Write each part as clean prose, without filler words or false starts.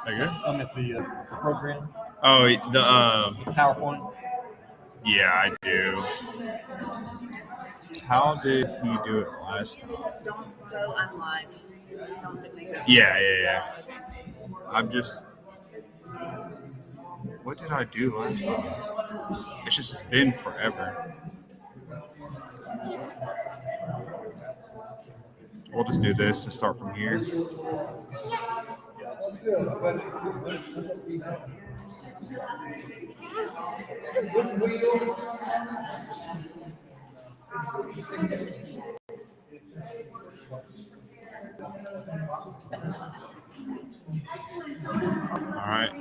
Okay. At the program, Oh, the PowerPoint. yeah, I do. How did he do it last time? Don't go on live. Don't delete it. Yeah. I'm just. What did I do last time? It's been forever. We'll just do this and start from here. All right.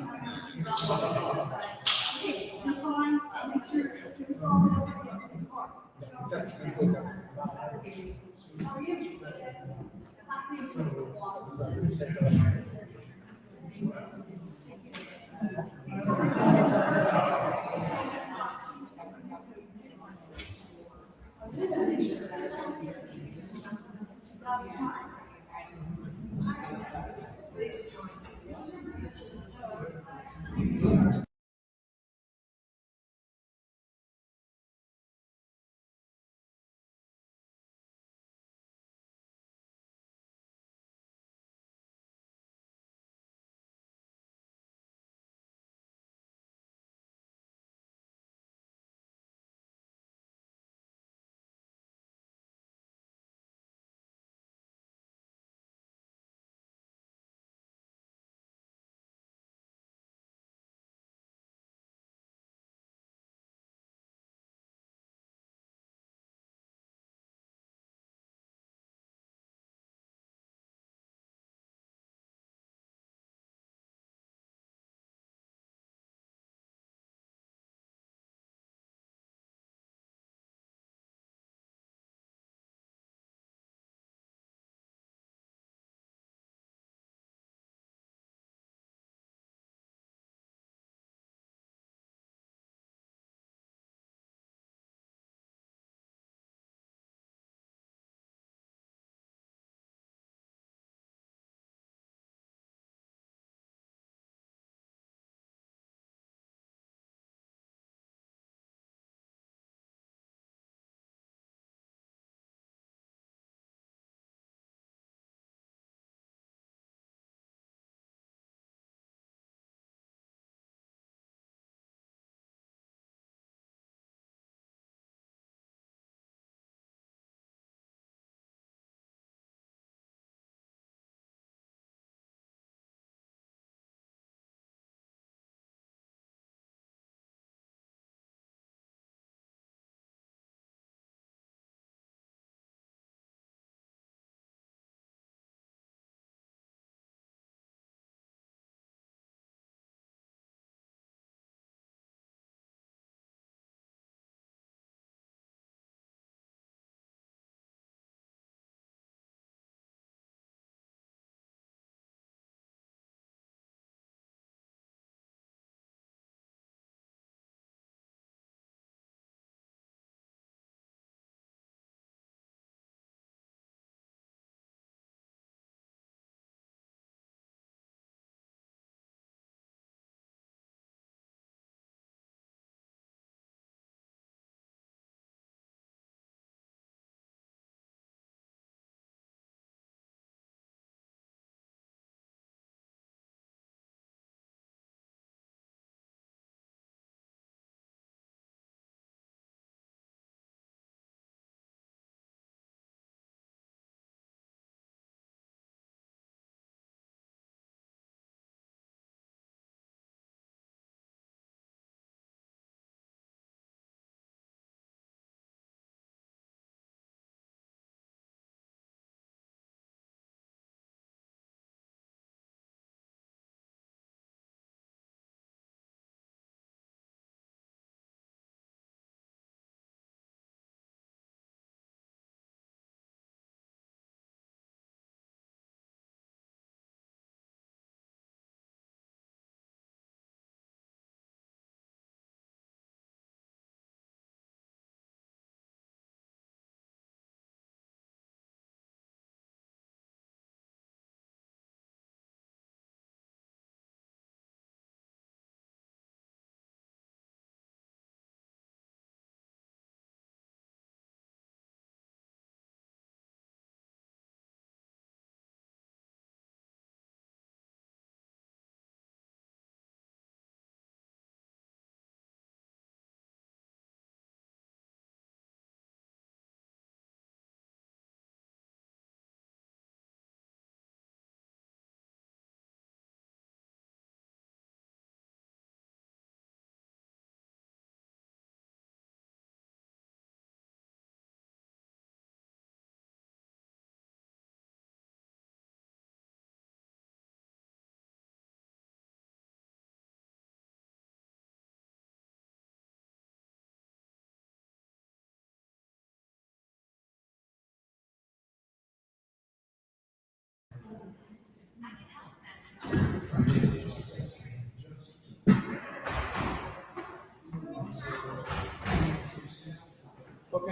Okay,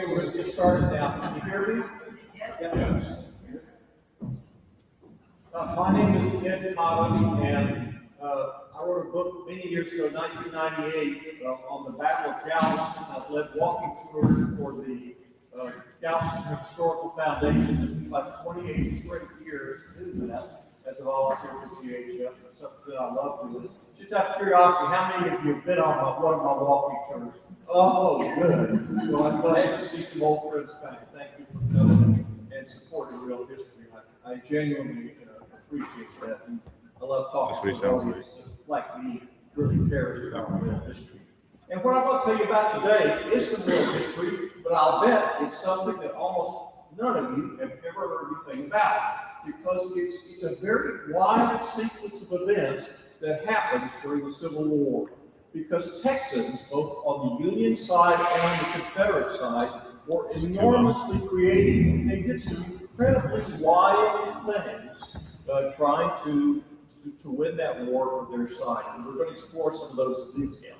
we're going to get started now. Can you hear me? Yes. My name is Ed Cotham, and I wrote a book many years ago, 1998, on the Battle of Galveston. I've led walking tours for the Galveston Historical Foundation. It's about 28 straight years doing that as a volunteer for GHF. It's something that I love doing. Just out of curiosity, how many of you have been on one of my walking tours? Oh, good. Well, I'm glad to see some old friends back. Thank you for coming and supporting real history. I genuinely appreciate that. And I love talking That's what he to sounds like the really cares about real history. And what I'm going to tell you about today is some real history, but I'll bet it's something that almost none of you have ever heard anything about, because it's a very wild sequence of events that happens during the Civil War. Because Texans, both on the Union side and on the Confederate side, were enormously creative. They did some incredibly wild things trying to win that war for their side. And we're going to explore some of those in detail.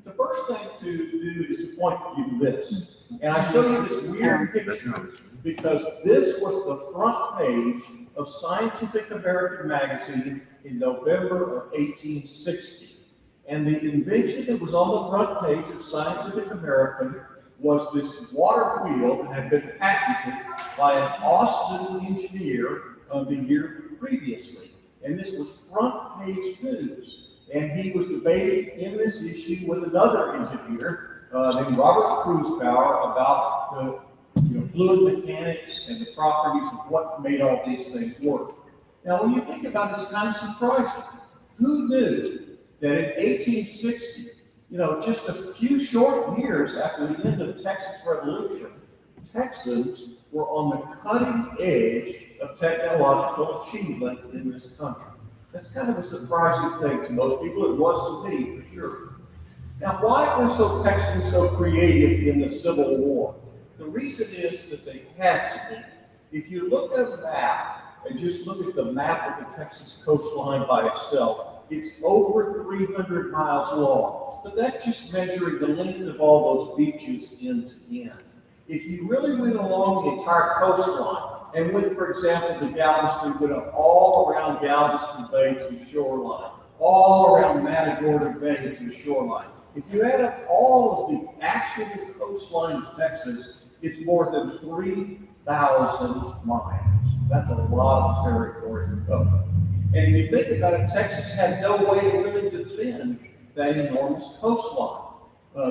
The first thing to do is to point you to this. And I show you this weird picture because this was the front page of Scientific American magazine in November of 1860. And the invention that was on the front page of Scientific American was this water wheel that had been patented by an Austin engineer the year previously. And this was front page news. And he was debating in this issue with another engineer named Robert Cruisebauer about fluid mechanics and the properties of what made all these things work. Now, when you think about it, it's kind of surprising. Who knew that in 1860, just a few short years after the end of the Texas Revolution, Texans were on the cutting edge of technological achievement in this country? That's kind of a surprising thing to most people. It was to me, for sure. Now, why were Texans so creative in the Civil War? The reason is that they had to be. If you look at a map and just look at the map of the Texas coastline by itself, it's over 300 miles long. But that's just measuring the length of all those beaches end to end. If you really went along the entire coastline and went, for example, to Galveston, went up all around Galveston Bay to the shoreline, all around Matagorda Bay to the shoreline, if you add up all of the actual coastline of Texas, it's more than 3,000 miles. That's a lot of territory to cover. And if you think about it, Texas had no way to really defend that enormous coastline.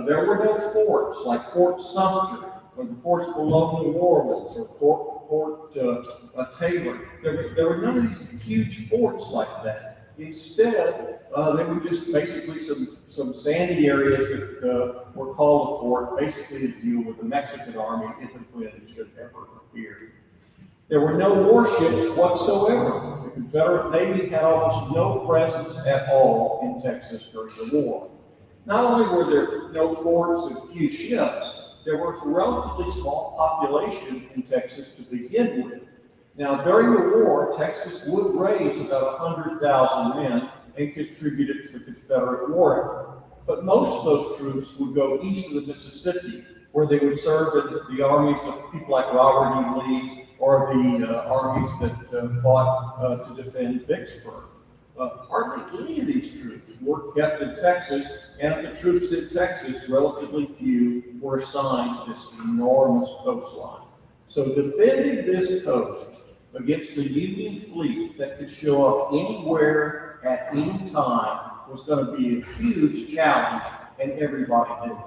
There were no forts like Fort Sumter or the forts below New Orleans or Fort Taylor. There were none of these huge forts like that. Instead, they were just basically some sandy areas that were called a fort, basically to deal with the Mexican army if and when it should ever appear. There were no warships whatsoever. The Confederate Navy had almost no presence at all in Texas during the war. Not only were there no forts and few ships, there was a relatively small population in Texas to begin with. Now, during the war, Texas would raise about 100,000 men and contributed to the Confederate war effort. But most of those troops would go east of the Mississippi, where they would serve in the armies of people like Robert E. Lee, or the armies that fought to defend Vicksburg. Hardly any of these troops were kept in Texas, and of the troops in Texas, relatively few were assigned to this enormous coastline. So defending this coast against the Union fleet that could show up anywhere at any time was going to be a huge challenge, and everybody did it.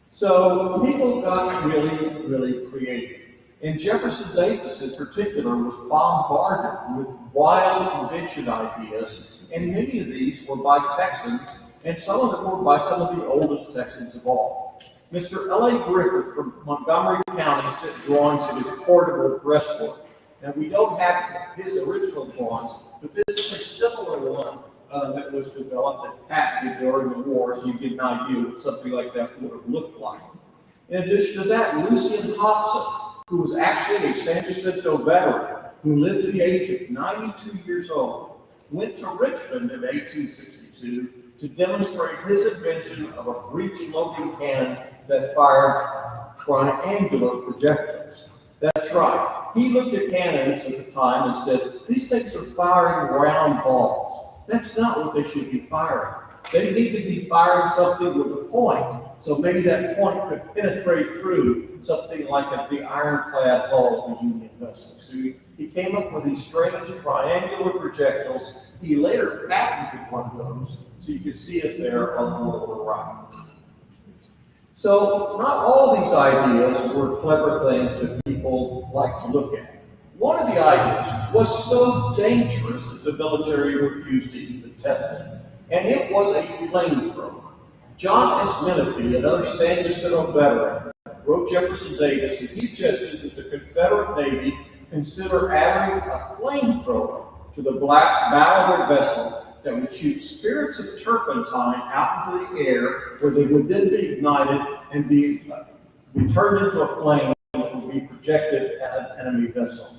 So people got really, really creative. And Jefferson Davis, in particular, was bombarded with wild invention ideas, and many of these were by Texans, and some of them were by some of the oldest Texans of all. Mr. L.A. Griffith from Montgomery County sent drawings of his portable breastwork. Now, we don't have his original drawings, but this is a similar one that was developed and patented during the war, so you get an idea what something like that would have looked like. In addition to that, Lucian Hobson, who was actually a San Jacinto veteran, who lived to the age of 92 years old. went to Richmond in 1862 to demonstrate his invention of a breech-loading cannon that fired triangular projectiles. That's right. He looked at cannons at the time and said, these things are firing round balls. That's not what they should be firing. They need to be firing something with a point. So maybe that point could penetrate through something like the ironclad hull of a Union vessel. So he came up with these strange triangular projectiles. He later patented one of those, so you can see it there on the lower right. So not all these ideas were clever things that people like to look at. One of the ideas was so dangerous that the military refused to even test it, and it was a flamethrower. John S. Menifee, another San Jacinto veteran, wrote Jefferson Davis and he suggested that the Confederate Navy consider adding a flamethrower to the black bow of their vessel that would shoot spirits of turpentine out into the air, where they would then be ignited and be turned into a flame that would be projected at an enemy vessel.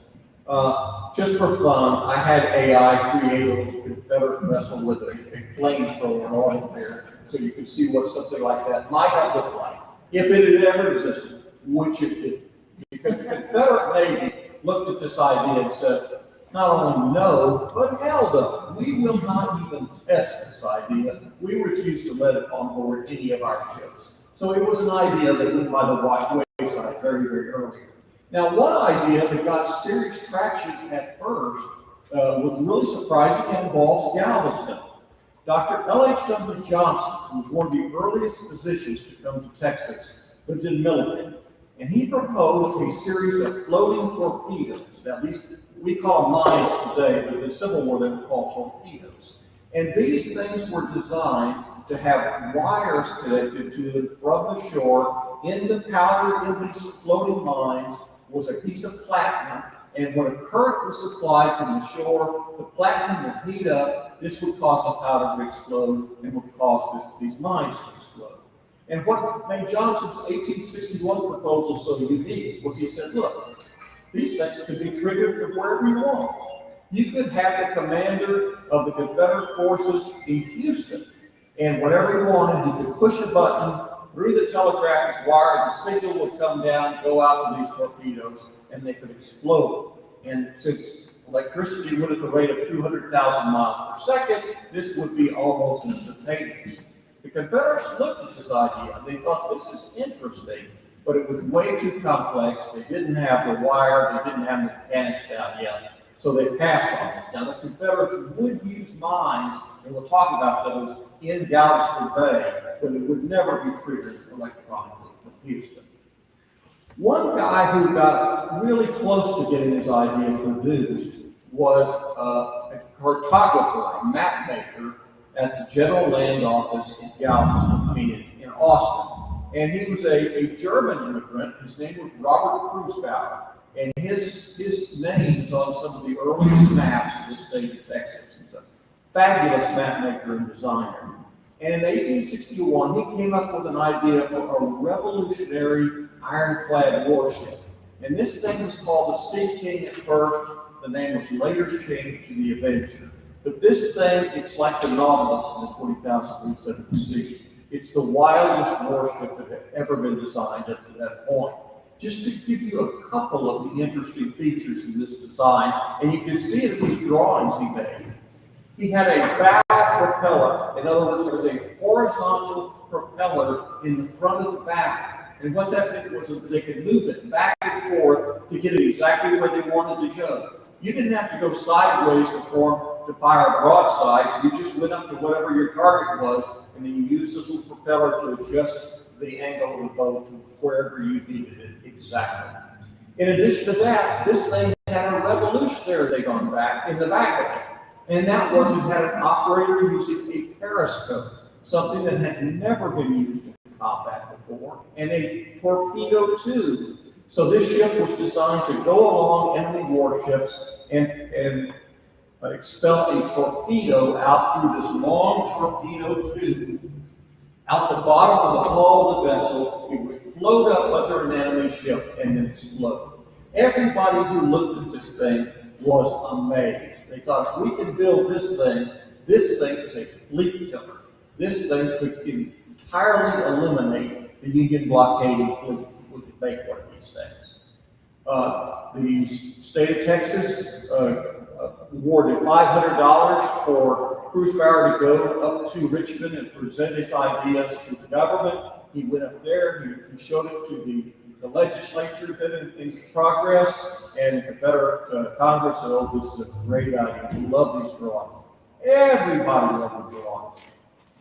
Just for fun, I had AI create a little Confederate vessel with a flamethrower on it there, so you can see what something like that might have looked like if it had ever existed, which it did. Because the Confederate Navy looked at this idea and said, not only no, but hell no. We will not even test this idea. We refuse to let it on board any of our ships. So it was an idea that went by the wayside very, very early. Now, one idea that got serious traction at first was really surprising and involves Galveston. Dr. L.H.W. Johnson, who was one of the earliest physicians to come to Texas, lived in Milligan, and he proposed a series of floating torpedoes. Now, these we call mines today, but in the Civil War they were called torpedoes. And these things were designed to have wires connected to them from the shore. In the powder in these floating mines was a piece of platinum, and when a current was supplied from the shore, the platinum would heat up. This would cause the powder to explode and would cause these mines to explode. And what made Johnson's 1861 proposal so unique was he said, look, these things could be triggered from wherever you want. You could have the commander of the Confederate forces in Houston, and whenever he wanted, he could push a button through the telegraphic wire, the signal would come down, go out with these torpedoes, and they could explode. And since electricity went at the rate of 200,000 miles per second, this would be almost instantaneous. The Confederates looked at this idea, and they thought, this is interesting, but it was way too complex. They didn't have the wire, they didn't have the mechanics down yet, so they passed on this. Now, the Confederates would use mines, and we'll talk about those in Galveston Bay, but it would never be triggered electronically from Houston. One guy who got really close to getting his idea produced was a cartographer, a map maker at the General Land Office in Galveston, in Austin. And he was a German immigrant. His name was Robert Krusbauer. And his name's on some of the earliest maps of the state of Texas. He's a fabulous map maker and designer. And in 1861, he came up with an idea for a revolutionary ironclad warship. And this thing was called the Sea King at first. The name was later changed to the Avenger. But this thing, it's like the Nautilus in the 20,000 Leagues Under the Sea. It's the wildest warship that had ever been designed up to that point. Just to give you a couple of the interesting features in this design, and you can see it in these drawings he made. He had a bow propeller. In other words, there was a horizontal propeller in the front of the bow. And what that meant was that they could move it back and forth to get it exactly where they wanted to go. You didn't have to go sideways to fire a broadside. You just went up to whatever your target was, and then you used this little propeller to adjust the angle of the boat to wherever you needed it exactly. In addition to that, this thing had a revolutionary thing on in the back of it. And that was it had an operator using a periscope, something that had never been used in combat before, and a torpedo tube. So this ship was designed to go along enemy warships and expel a torpedo out through this long torpedo tube. Out the bottom of the hull of the vessel, it would float up under an enemy ship and then explode. Everybody who looked at this thing was amazed. They thought, if we can build this thing is a fleet killer. This thing could entirely eliminate the Union blockading fleet. We could make one of these things. The state of Texas awarded $500 for Bruce Bauer to go up to Richmond and present his ideas to the government. He went up there, he showed it to the legislature then in progress, and the Confederate Congress said, oh, this is a great idea. We love these drawings. Everybody loved the drawings,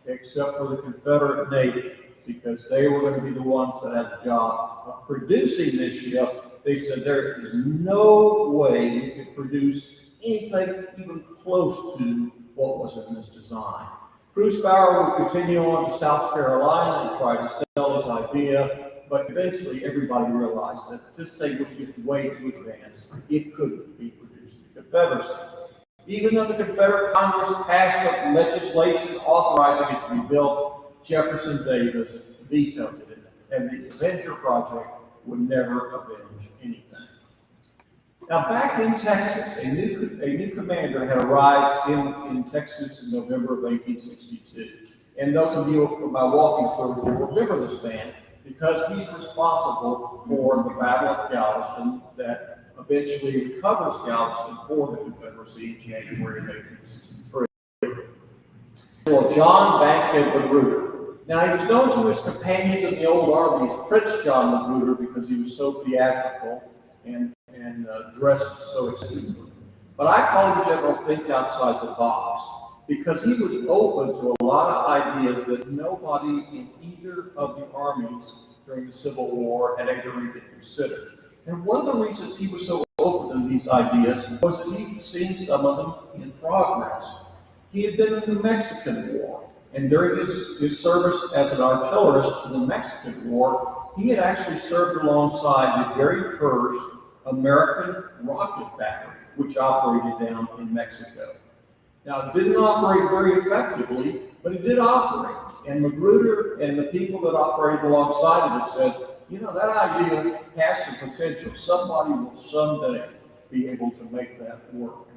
except for the Confederate Navy, because they were going to be the ones that had the job of producing this ship. They said there is no way we could produce anything even close to what was in this design. Bruce Bauer would continue on to South Carolina and try to sell his idea, but eventually everybody realized that this thing was just way too advanced. It couldn't be produced in the Confederacy. Even though the Confederate Congress passed legislation authorizing it to be built, Jefferson Davis vetoed it, and the Avenger Project would never avenge anything. Now, back in Texas, a new commander had arrived in Texas in November of 1862. And those of you from my walking tours will remember this man because he's responsible for the Battle of Galveston that eventually recovers Galveston for the Confederacy in January of 1863. Well, John Bankhead Magruder. Now, he was known to his companions in the old army as Prince John Magruder because he was so theatrical and dressed so extensively. But I call him General Think Outside the Box because he was open to a lot of ideas that nobody in either of the armies during the Civil War had ever even considered. And one of the reasons he was so open to these ideas was that he'd seen some of them in progress. He had been in the Mexican War, and during his service as an artillerist in the Mexican War, he had actually served alongside the very first American rocket battery, which operated down in Mexico. Now, it didn't operate very effectively, but it did operate. And Magruder and the people that operated alongside of it said, you know, that idea has some potential. Somebody will someday be able to make that work.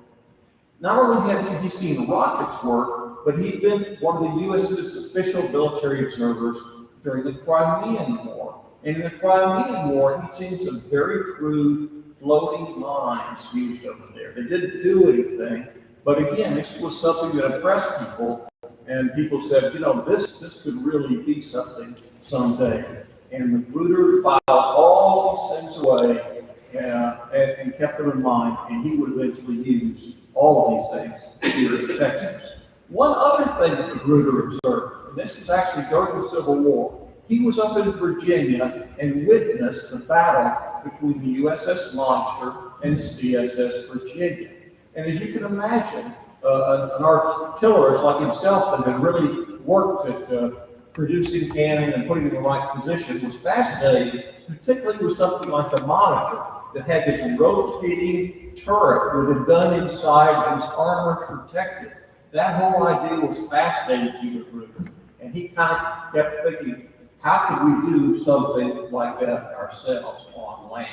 Not only had he seen rockets work, but he'd been one of the U.S.'s official military observers during the Crimean War. And in the Crimean War, he'd seen some very crude floating mines used over there. They didn't do anything, but again, this was something that impressed people, and people said, you know, this could really be something someday. And Magruder filed all these things away and kept them in mind, and he would eventually use all of these things here in Texas. One other thing that Magruder observed, and this was actually during the Civil War, he was up in Virginia and witnessed the battle between the USS Monster and the CSS Virginia. And as you can imagine, an artillerist like himself that had really worked at producing cannon and putting it in the right position was fascinated, particularly with something like the Monitor that had this rotating turret with a gun inside whose armor protected. That whole idea was fascinating to Magruder, and he kind of kept thinking, how could we do something like that ourselves on land?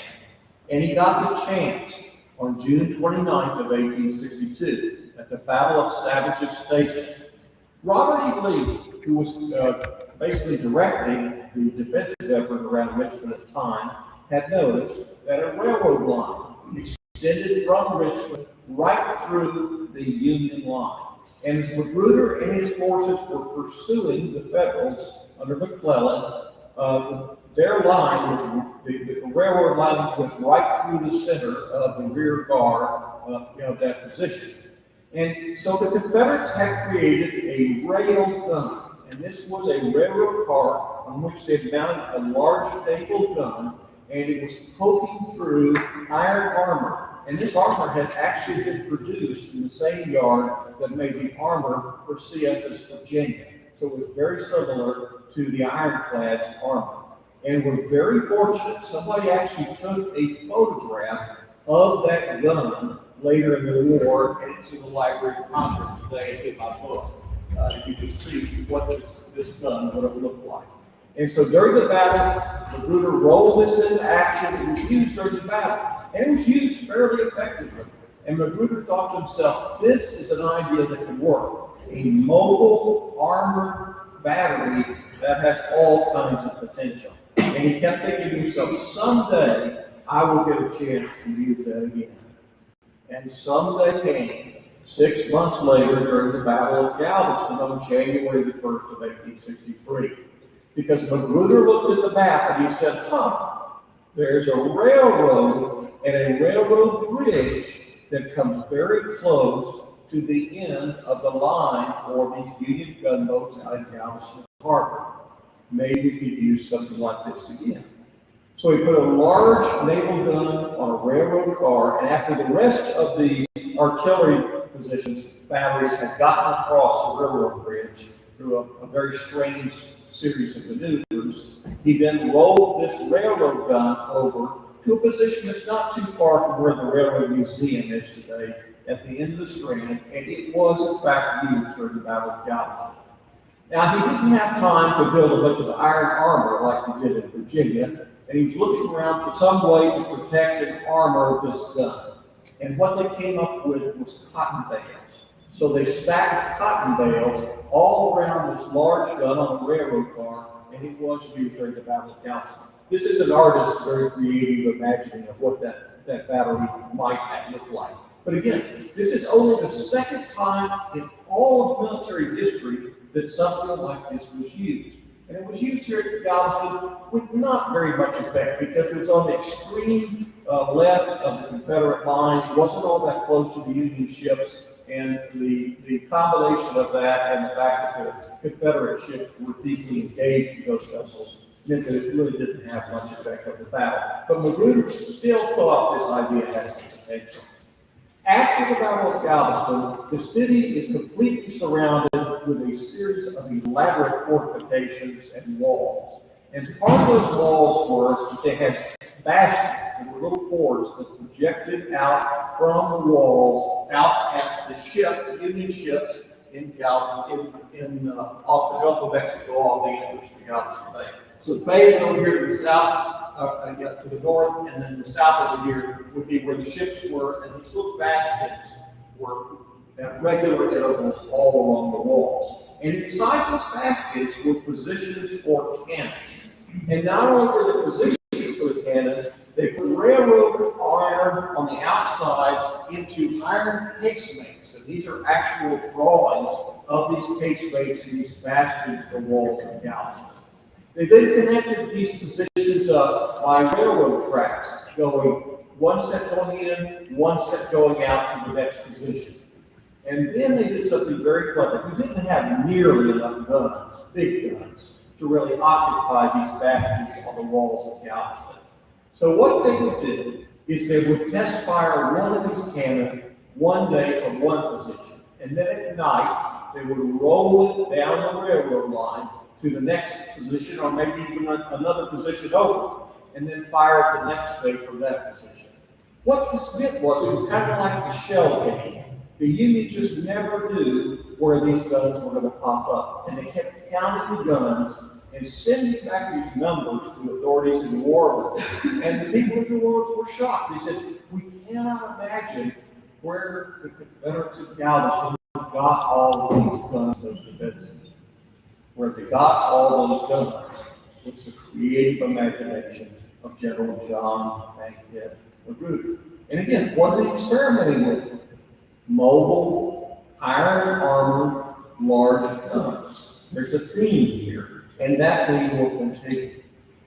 And he got the chance on June 29th of 1862 at the Battle of Savage's Station. Robert E. Lee, who was basically directing the defensive effort around Richmond at the time, had noticed that a railroad line extended from Richmond right through the Union line. And as Magruder and his forces were pursuing the Federals under McClellan, their line was, the railroad line went right through the center of the rear guard of that position. And so the Confederates had created a rail gun, and this was a railroad car on which they had mounted a large naval gun, and it was poking through iron armor. And this armor had actually been produced in the same yard that made the armor for CSS Virginia. So it was very similar to the ironclad's armor. And we're very fortunate. Somebody actually took a photograph of that gun later in the war, and it's in the Library of Congress today. It's in my book. You can see what this gun would have looked like. And so during the battle, Magruder rolled this into action. It was used during the battle, and it was used fairly effectively. And Magruder thought to himself, this is an idea that could work. A mobile armored battery that has all kinds of potential. And he kept thinking to himself, someday I will get a chance to use that again. And someday came 6 months later during the Battle of Galveston on January the 1st of 1863. Because Magruder looked at the map and he said, there's a railroad and a railroad bridge that comes very close to the end of the line for these Union gunboats out in Galveston Harbor. Maybe we could use something like this again. So he put a large naval gun on a railroad car, and after the rest of the artillery positions, batteries had gotten across the railroad bridge through a very strange series of maneuvers, he then rolled this railroad gun over to a position that's not too far from where the Railroad Museum is today, at the end of the Strand, and it was in fact used during the Battle of Galveston. Now, he didn't have time to build a bunch of iron armor like he did in Virginia, and he was looking around for some way to protect and armor this gun. And what they came up with was cotton bales. So they stacked cotton bales all around this large gun on a railroad car, and it was used during the Battle of Galveston. This is an artist's very creative imagining of what that battery might have looked like. But again, this is only the second time in all of military history that something like this was used. And it was used here at Galveston with not very much effect because it was on the extreme left of the Confederate line. It wasn't all that close to the Union ships. And the combination of that and the fact that the Confederate ships were deeply engaged in those vessels meant that it really didn't have much effect on the battle. But Magruder still thought this idea had some potential. After the Battle of Galveston, the city is completely surrounded with a series of elaborate fortifications and walls. And part of those walls were that they had bastions and little forts that projected out from the walls out at the ships, Union ships in Galveston, off the Gulf of Mexico, off the entrance to Galveston Bay. So the bay is over here to the south, to the north, and then the south over here would be where the ships were, and these little bastions were at regular intervals all along the walls. And inside those bastions were positions for cannons. And not only were there positions for the cannons, they put railroad iron on the outside into iron casemates. And these are actual drawings of these casemates and these bastions for walls of Galveston. They then connected these positions up by railroad tracks, going one set going in, one set going out to the next position. And then they did something very clever. We didn't have nearly enough guns, big guns, to really occupy these bastions on the walls of Galveston. So what they would do is they would test fire one of these cannons one day from one position. And then at night, they would roll it down the railroad line to the next position, or maybe even another position over, and then fire it the next day from that position. What this meant was it was kind of like the shell game. The Union just never knew where these guns were going to pop up, and they kept counting the guns and sending back these numbers to authorities in New Orleans. And the people in New Orleans were shocked. They said, we cannot imagine where the Confederates of Galveston got all of these guns, those defenses. Where they got all those guns was the creative imagination of General John Bankhead Magruder. And again, what is he experimenting with? Mobile, iron armored, large guns. There's a theme here, and that theme will continue.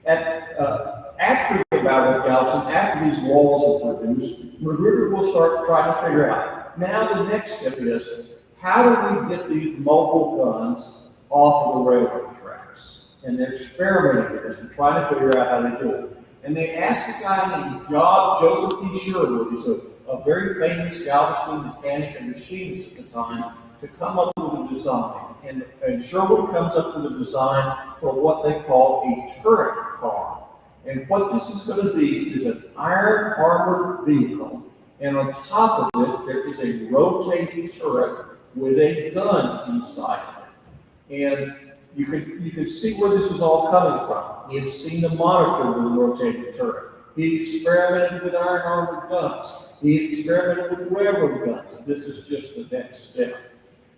After the Battle of Galveston, after these walls are produced, Magruder will start trying to figure out, now the next step is, how do we get these mobile guns off of the railroad tracks? And they're experimenting with this and trying to figure out how to do it. And they asked a guy named Joseph P. Sherwood, who's a very famous Galveston mechanic and machinist at the time, to come up with a design. And Sherwood comes up with a design for what they call a turret car. And what this is going to be is an iron armored vehicle. And on top of it, there is a rotating turret with a gun inside of it. And you could see where this was all coming from. He had seen the monitor with the rotating turret. He experimented with iron armored guns. He experimented with railroad guns. This is just the next step.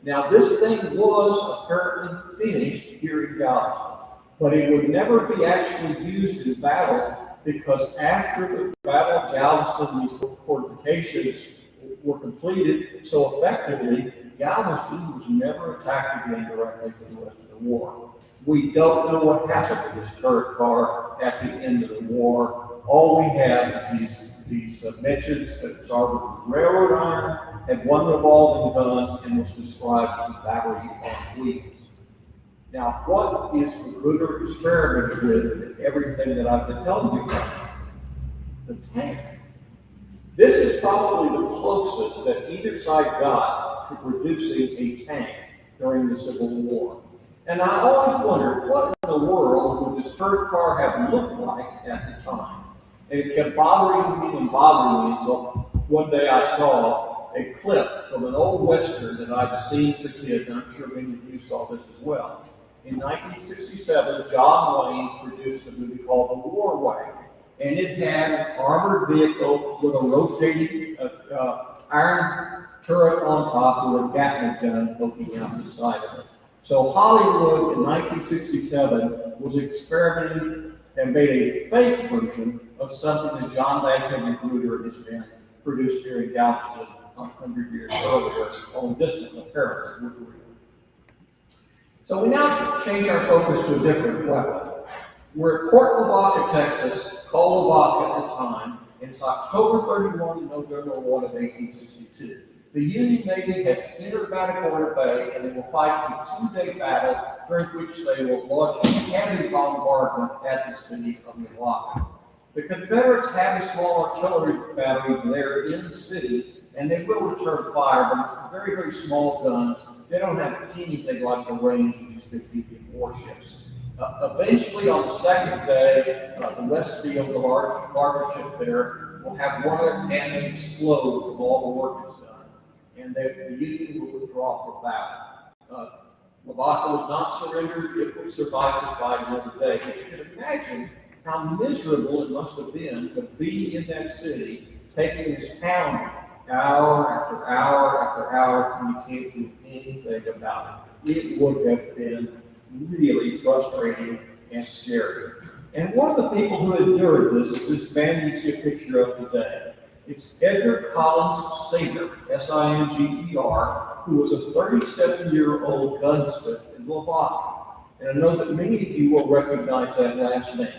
Now, this thing was apparently finished here in Galveston, but it would never be actually used in battle because after the Battle of Galveston, these fortifications were completed so effectively, Galveston was never attacked again directly for the rest of the war. We don't know what happened to this turret car at the end of the war. All we have is these mentions that it's armored with railroad iron, had one revolving gun, and was described as a battery on wheels. Now, what is Magruder experimented with in everything that I've been telling you about? The tank. This is probably the closest that either side got to producing a tank during the Civil War. And I always wondered, what in the world would this turret car have looked like at the time? And it kept bothering me until one day I saw a clip from an old Western that I'd seen as a kid, and I'm sure many of you saw this as well. In 1967, John Wayne produced a movie called The War Wagon, and it had an armored vehicle with a rotating iron turret on top with a Gatling gun poking out the side of it. So Hollywood in 1967 was experimenting and made a fake version of something that John Baker Magruder has been produced here in Galveston 100 years earlier, on this one apparently was real. So we now change our focus to a different weapon. We're at Port Lavaca, Texas, called Lavaca at the time, and it's October 31 and November 1 of 1862. The Union Navy has entered Matagorda Bay, and they will fight a two-day battle during which they will launch a heavy bombardment at the city of Lavaca. The Confederates have a small artillery battery there in the city, and they will return fire, but it's very, very small guns. They don't have anything like the range of these big DP warships. Eventually, on the second day, the Westfield, the larger ship there, will have one of their cannons explode from all the work it's done, and the Union will withdraw from battle. Lavaca was not surrendered. It would survive to fight another day. But you can imagine how miserable it must have been to be in that city, taking this pounding hour after hour after hour, and you can't do anything about it. It would have been really frustrating and scary. And one of the people who endured this is this man you see a picture of today. It's Edgar Collins Singer, S-I-N-G-E-R, who was a 37-year-old gunsmith in Lavaca. And I know that many of you will recognize that last name.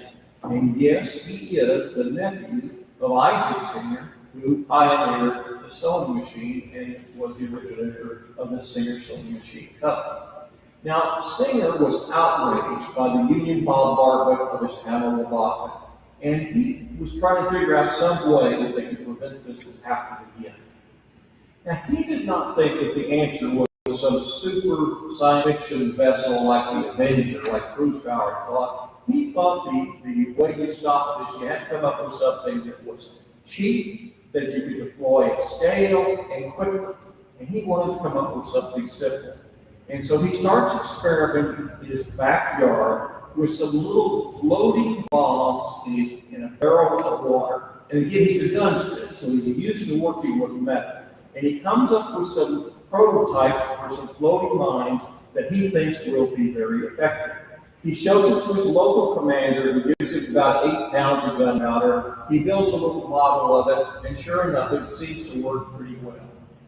And yes, he is the nephew of Isaac Singer, who pioneered the sewing machine and was the originator of the Singer sewing machine Cotham. Now, Singer was outraged by the Union bombardment of his town of Lavaca, and he was trying to figure out some way that they could prevent this from happening again. Now, he did not think that the answer was some super science fiction vessel like the Avenger, like Bruce Howard thought. He thought the way you stopped this, you had to come up with something that was cheap, that you could deploy at scale and quickly. And he wanted to come up with something simple. And so he starts experimenting in his backyard with some little floating bombs in a barrel of water. And again, he's a gunsmith, so he's used to working with metal. And he comes up with some prototypes for some floating mines that he thinks will be very effective. He shows it to his local commander, who gives him about 8 pounds of gunpowder. He builds a little model of it, and sure enough, it seems to work pretty well.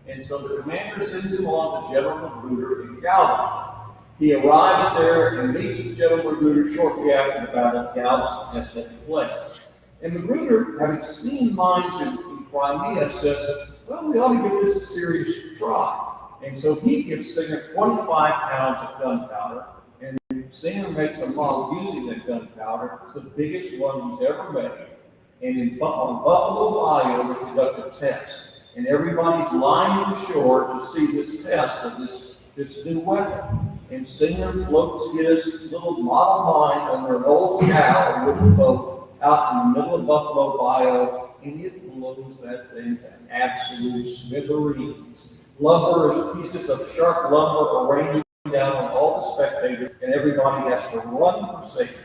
And so the commander sends him on to General Magruder in Galveston. He arrives there and meets with General Magruder shortly after the Battle of Galveston has taken place. And Magruder, having seen mines in Crimea, says, well, we ought to give this a serious try. And so he gives Singer 25 pounds of gunpowder, and Singer makes a model using that gunpowder. It's the biggest one he's ever made. And on Buffalo Bayou, they conduct a test. And everybody's lining the shore to see this test of this new weapon. And Singer floats his little model mine under an old scow, a wooden boat, out in the middle of Buffalo Bayou, and it blows that thing to absolute smithereens. Lumber is pieces of sharp lumber are raining down on all the spectators, and everybody has to run for safety.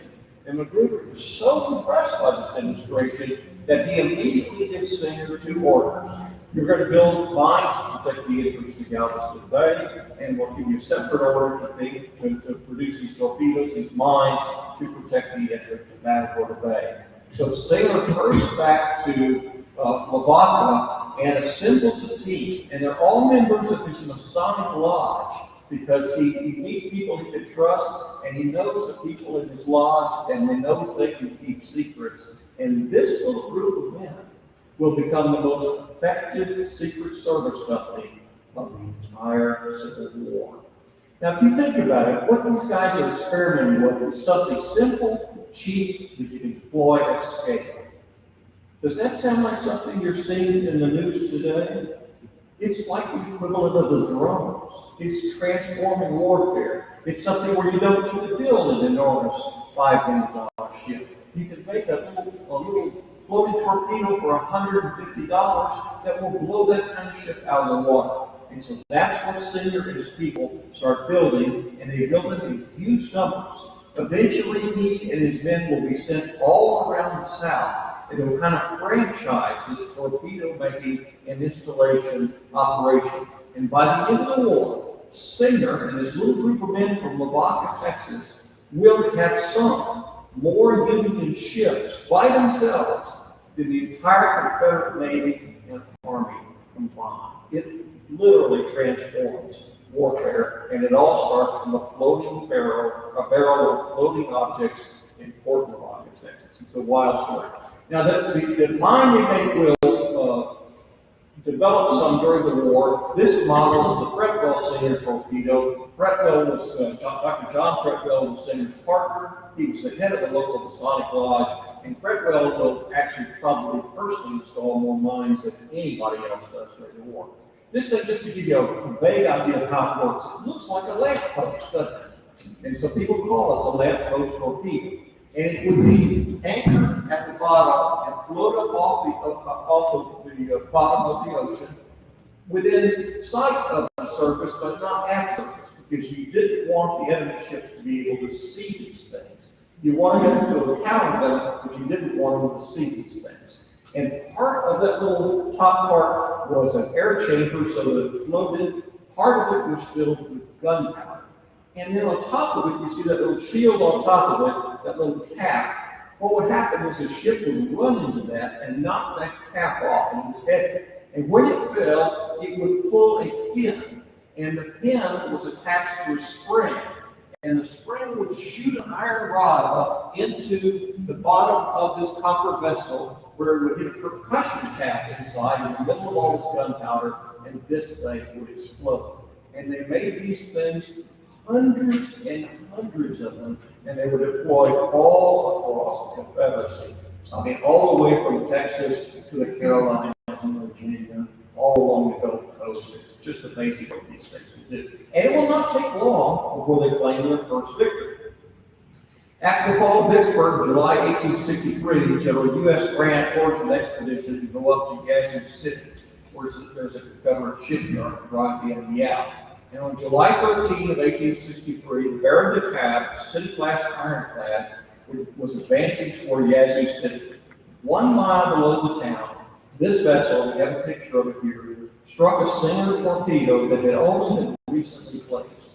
And Magruder was so impressed by this demonstration that he immediately gives give Singer two orders. You're going to build mines to protect the entrance to Galveston Bay, and we'll give you a separate order to produce these torpedoes, these mines, to protect the entrance to Matterport Bay. So Singer hurries back to Lavaca and assembles a team, and they're all members of his Masonic lodge, because he needs people he can trust, and he knows the people in his lodge, and he knows they can keep secrets. And this little group of men will become the most effective Secret Service company of the entire Civil War. Now, if you think about it, what these guys are experimenting with is something simple, cheap, that you can deploy at scale. Does that sound like something you're seeing in the news today? It's like the equivalent of the drones. It's transforming warfare. It's something where you don't need to build an enormous $5 million ship. You can make a little floating torpedo for $150 that will blow that kind of ship out of the water. And so that's what Singer and his people start building, and they build it in huge numbers. Eventually, he and his men will be sent all around the South, and it will kind of franchise this torpedo making and installation operation. And by the end of the war, Singer and his little group of men from Lavaca, Texas, will have sunk more Union ships by themselves than the entire Confederate Navy and Army combined. It literally transforms warfare, and it all starts from a barrel of floating objects in Port Lavaca, Texas. It's a wild story. Now, the mine remake will develop some during the war. This model is the Fretwell Singer torpedo. Fretwell was, Dr. John Fretwell was Singer's partner. He was the head of the local Masonic Lodge, and Fretwell will actually probably personally install more mines than anybody else does during the war. This thing, just to give you a vague idea of how it works, it looks like a lamppost, doesn't it? And so people call it the lamppost torpedo. And it would be anchored at the bottom and float up off the bottom of the ocean within sight of the surface, but not at the surface, because you didn't want the enemy ships to be able to see these things. You wanted them to encounter them, but you didn't want them to see these things. And part of that little top part was an air chamber so that it floated. Part of it was filled with gunpowder. And then on top of it, you see that little shield on top of it, that little cap. What would happen is a ship would run into that and knock that cap off, and it was heavy. And when it fell, it would pull a pin, and the pin was attached to a spring. And the spring would shoot an iron rod up into the bottom of this copper vessel, where it would hit a percussion cap inside in the middle of all this gunpowder, and this thing would explode. And they made these things, hundreds and hundreds of them, and they were deployed all across the Confederacy. I mean, all the way from Texas to the Carolinas and Virginia, all along the Gulf Coast. It's just amazing what these things can do. And it will not take long before they claim their first victory. After the fall of Vicksburg, July 1863, General U.S. Grant orders an expedition to go up to Yazoo City, where there's a Confederate shipyard to drive the enemy out. And on July 13 of 1863, the Baron de Kalb, city-class ironclad, was advancing toward Yazoo City. 1 mile below the town, this vessel, we have a picture of it here, struck a Singer torpedo that had only been recently placed.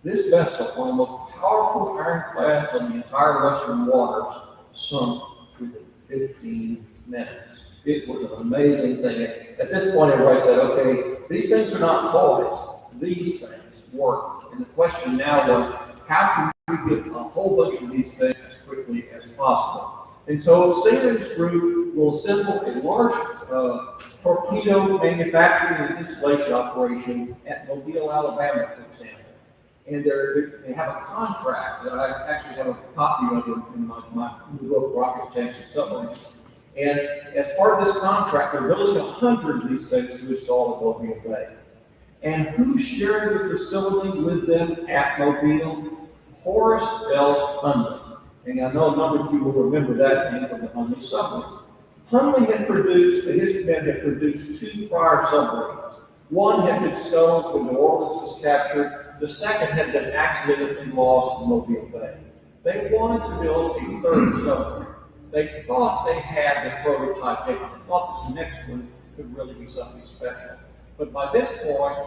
This vessel, one of the most powerful ironclads on the entire western waters, sunk within 15 minutes. It was an amazing thing. At this point, everybody said, okay, these things are not toys. These things work. And the question now was, how can we get a whole bunch of these things as quickly as possible? And so Singer's group will assemble a large torpedo manufacturing and installation operation at Mobile, Alabama, for example. And they have a contract that I actually have a copy of in my new book, Rockets, Tanks, and Submarines. And as part of this contract, they're building 100 of these things to install at Mobile Bay. And who's sharing the facility with them at Mobile? Horace L. Hunley. And I know a number of you will remember that name from the Hunley submarine. Hunley had produced, and his men had produced 2 prior submarines. One had been scuttled when New Orleans was captured. The second had been accidentally lost in Mobile Bay. They wanted to build a 3rd submarine. they thought they had the prototype down. They thought this next one could really be something special. But by this point,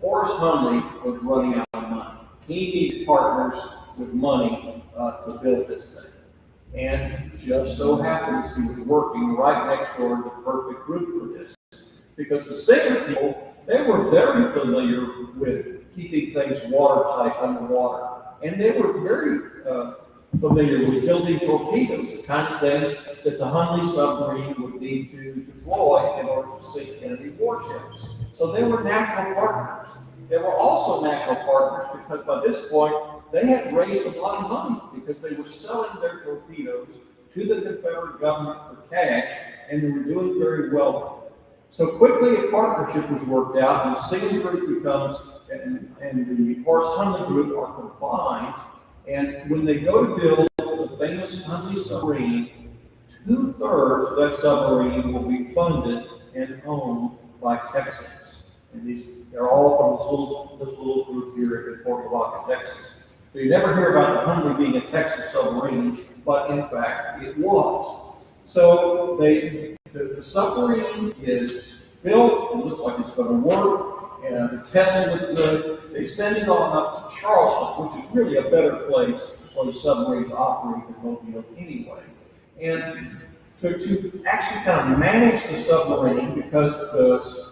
Horace Hunley was running out of money. He needed partners with money to build this thing. And just so happens he was working right next door to the perfect group for this. Because the Singer people, they were very familiar with keeping things watertight underwater. And they were very familiar with building torpedoes, the kind of things that the Hunley submarine would need to deploy in order to sink enemy warships. So they were natural partners. They were also natural partners because by this point, they had raised a lot of money because they were selling their torpedoes to the Confederate government for cash, and they were doing very well with it. So quickly a partnership was worked out, and the Singer group becomes, and the Horace Hunley group are combined, and when they go to build the famous Hunley submarine, 2/3 of that submarine will be funded and owned by Texans. And they're all from this little group here in Port Lavaca, Texas. So you never hear about the Hunley being a Texas submarine, but in fact it was. So the submarine is built, it looks like it's going to work, and the testing is good. They send it on up to Charleston, which is really a better place for the submarine to operate than Mobile anyway. And to actually kind of manage the submarine, because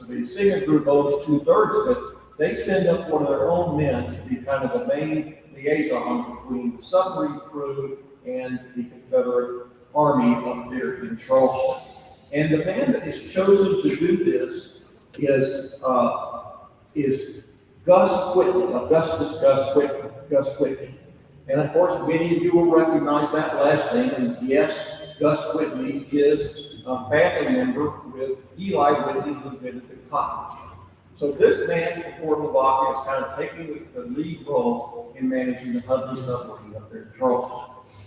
the Singer group owns 2/3 of it, they send up one of their own men to be kind of the main liaison between the submarine crew and the Confederate Army up there in Charleston. And the man that is chosen to do this is Gus Whitney, Augustus Gus Whitney. And of course, many of you will recognize that last name. And yes, Gus Whitney is a family member with Eli Whitney, who invented the cotton gin. So this man from Fort Lavaca is kind of taking the lead role in managing the Hunley submarine up there in Charleston.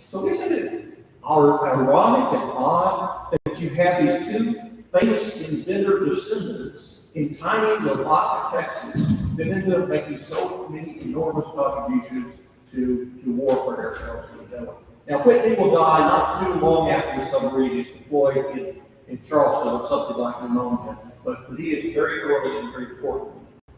So isn't it ironic and odd that you have these two famous inventor descendants in tiny Lavaca, Texas, that ended up making so many enormous contributions to warfare elsewhere? Now, Whitney will die not too long after the submarine is deployed in Charleston or something like pneumonia, but he is very early and very important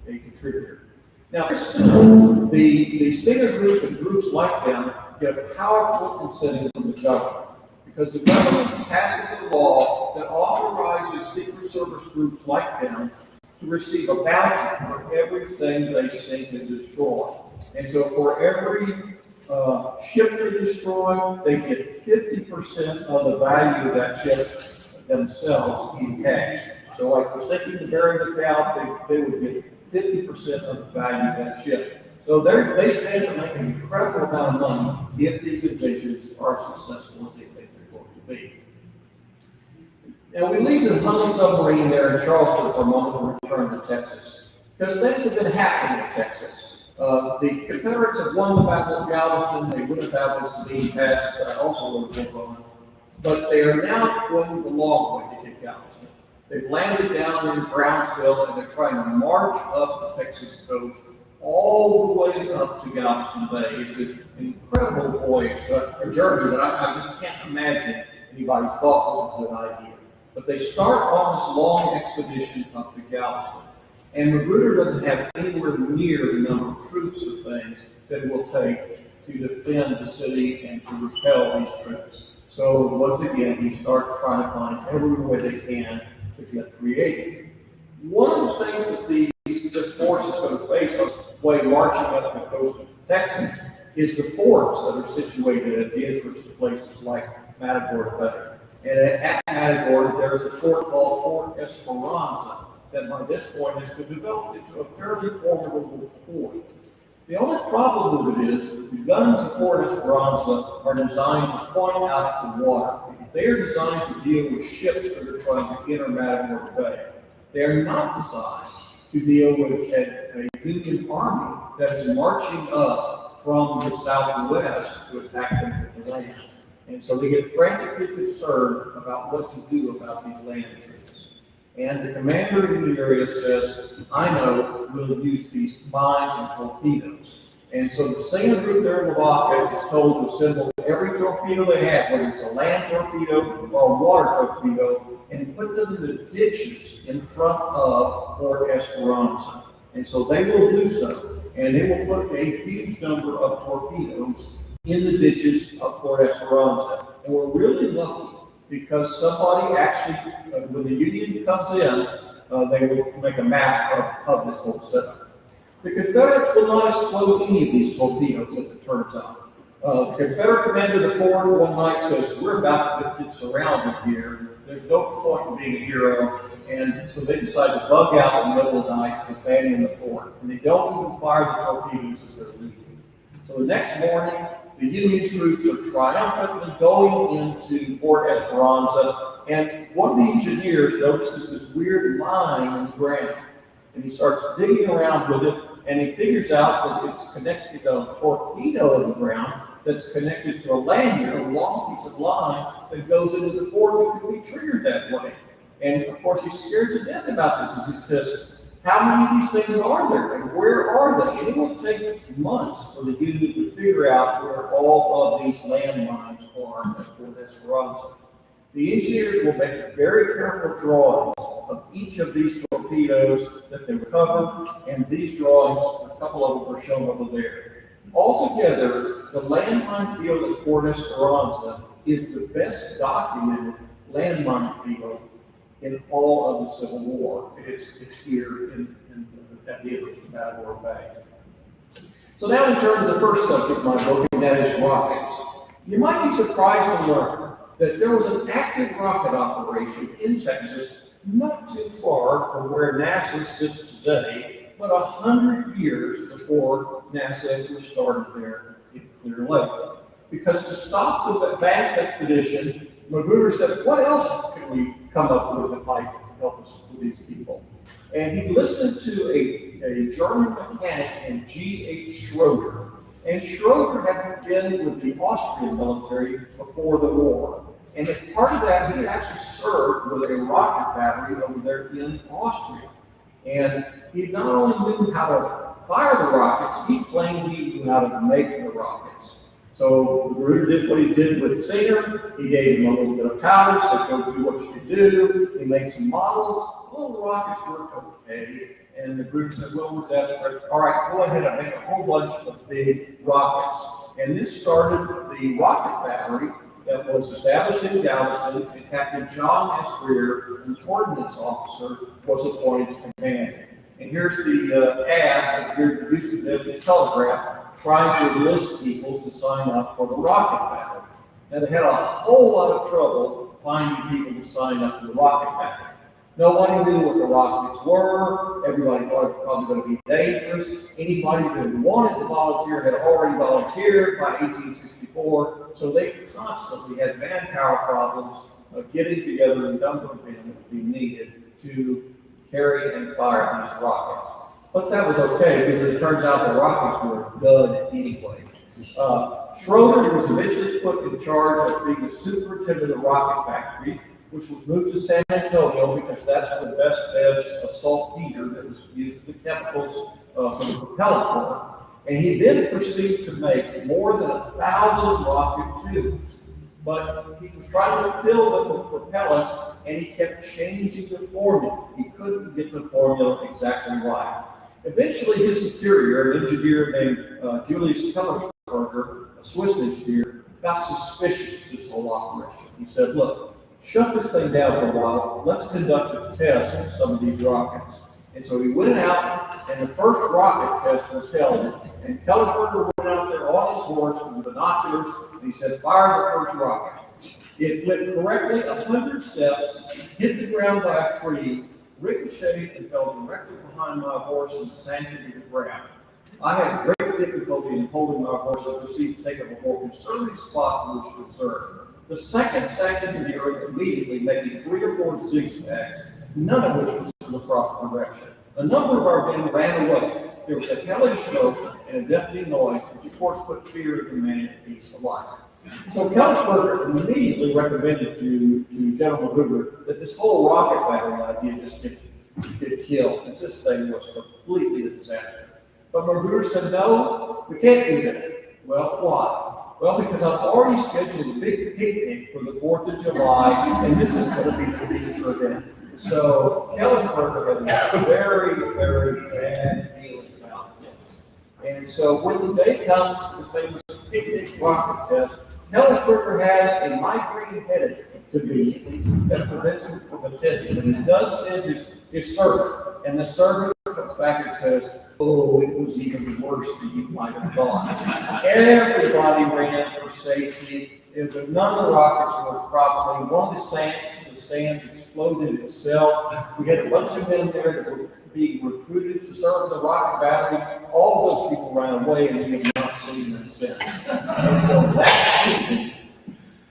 a contributor. Now, soon, the Singer group and groups like them get a powerful incentive from the government, because the government passes a law that authorizes Secret Service groups like them to receive a bounty for everything they sink and destroy. And so for every ship they destroy, they get 50% of the value of that ship themselves in cash. So like for sinking the Bering McCall, they would get 50% of the value of that ship. So they stand to make an incredible amount of money if these invasions are successful as they think they're going to be. Now we leave the Hunley submarine there in Charleston for a moment and return to Texas, because things have been happening in Texas. The Confederates have won the Battle of Galveston. They would have had the Sabine Pass, also would have won, but they are now going the long way to get Galveston. They've landed down in Brownsville, and they're trying to march up the Texas coast all the way up to Galveston Bay. It's an incredible voyage, a journey that I just can't imagine anybody thought was a good idea. But they start on this long expedition up to Galveston. And Magruder doesn't have anywhere near the number of troops or things that it will take to defend the city and to repel these troops. So once again, we start trying to find every way they can to get creative. One of the things that this force is going to face on its way marching up the coast of Texas is the forts that are situated at the entrance to places like Matagorda Bay. And at Matagorda, there's a fort called Fort Esperanza that by this point has been developed into a fairly formidable fort. The only problem with it is that the guns of Fort Esperanza are designed to point out the water. They are designed to deal with ships that are trying to enter Matagorda Bay. They are not designed to deal with a Union army that is marching up from the southwest to attack them with the land. And so they get frantically concerned about what to do about these land troops. And the commander in the area says, I know, we'll use these mines and torpedoes. And so the Singer group there in Lavaca is told to assemble every torpedo they had, whether it's a land torpedo or a water torpedo, and put them in the ditches in front of Fort Esperanza. And so they will do so, and they will put a huge number of torpedoes in the ditches of Fort Esperanza. And we're really lucky because somebody actually, when the Union comes in, they will make a map of this whole setup. The Confederates will not explode any of these torpedoes, as it turns out. The Confederate commander of the fort one night says, we're about to get surrounded here. There's no point in being a hero. And so they decide to bug out in the middle of the night and abandon the fort. And they don't even fire the torpedoes as they're leaving. So the next morning, the Union troops are triumphantly going into Fort Esperanza. And one of the engineers notices this weird line in the ground. And he starts digging around with it. And he figures out that it's connected to a torpedo in the ground that's connected to a lanyard, a long piece of line that goes into the fort that could be triggered that way. And of course, he's scared to death about this as he says, how many of these things are there and where are they? And it will take months for the Union to figure out where all of these landmines are at Fort Esperanza. The engineers will make very careful drawings of each of these torpedoes that they recover, and these drawings, a couple of them are shown over there. Altogether, the landmine field at Fort Esperanza is the best documented landmine field in all of the Civil War. It's here at the edge of Matador Bay. So now we turn to the first subject of my book, and that is rockets. You might be surprised to learn that there was an active rocket operation in Texas not too far from where NASA sits today, but 100 years before NASA was started there in Clear Lake. Because to stop the advanced expedition, Magruder said, what else can we come up with that might help us with these people? And he listened to a German mechanic named G.H. Schroeder. And Schroeder had been with the Austrian military before the war. And as part of that, he had actually served with a rocket battery over there in Austria. And he not only knew how to fire the rockets, he claimed he knew how to make the rockets. So Magruder did what he did with Singer. He gave him a little bit of powder, said, go do what you can do. He made some models. Well, the rockets worked okay. And Magruder said, well, we're desperate. All right, go ahead and make a whole bunch of big rockets. And this started the rocket battery that was established in Galveston, and Captain John S. Greer, the ordnance officer, was appointed to command. And here's the ad that Greer produced in the Telegraph, trying to enlist people to sign up for the rocket battery. Now, they had a whole lot of trouble finding people to sign up for the rocket battery. Nobody knew what the rockets were. Everybody thought it was probably going to be dangerous. Anybody that wanted to volunteer had already volunteered by 1864, so they constantly had manpower problems of getting together the number of men that would be needed to carry and fire these rockets. But that was okay, because it turns out the rockets were dud anyway. Schroeder was eventually put in charge of being the superintendent of the rocket factory, which was moved to San Antonio because that's the best beds of saltpeter that was used for the chemicals for the propellant core. And he then proceeded to make more than 1,000 rocket tubes. But he was trying to fill them with propellant, and he kept changing the formula. He couldn't get the formula exactly right. Eventually, his superior, an engineer named Julius Kellersberger, a Swiss engineer, got suspicious of this whole operation. He said, look, shut this thing down for a while. Let's conduct a test of some of these rockets. And so he went out, and the first rocket test was held. And Kellersberger went out there on his horse with binoculars, and he said, fire the first rocket. It went correctly 100 steps, hit the ground by a tree, ricocheted, and fell directly behind my horse and sank into the ground. I had great difficulty in holding my horse and proceeded to take up a more conservative spot from which to observe. The second sank into the earth immediately, making 3 or 4 zigzags, none of which was in the proper direction. A number of our men ran away. There was a hellish smoke and a deafening noise, which of course put fear in humanity and peace alike. So Kellersberger immediately recommended to General Magruder that this whole rocket battery idea just get killed, because this thing was completely a disaster. But Magruder said, no, we can't do that. Well, why? Well, because I've already scheduled a big picnic for the 4th of July, and this is going to be the feature event. So Kellersburg has a very, very bad feeling about this. And so when the day comes for the famous picnic rocket test, Kellersburg has a migraine headache conveniently that prevents him from attending. And he does send his servant, and the servant comes back and says, "Oh, it was even worse than you might have thought." Everybody ran for safety. None of the rockets worked properly. One of the stands exploded itself. We had a bunch of men there that were being recruited to serve the rocket battery. All of those people ran away, and we have not seen them since. And so that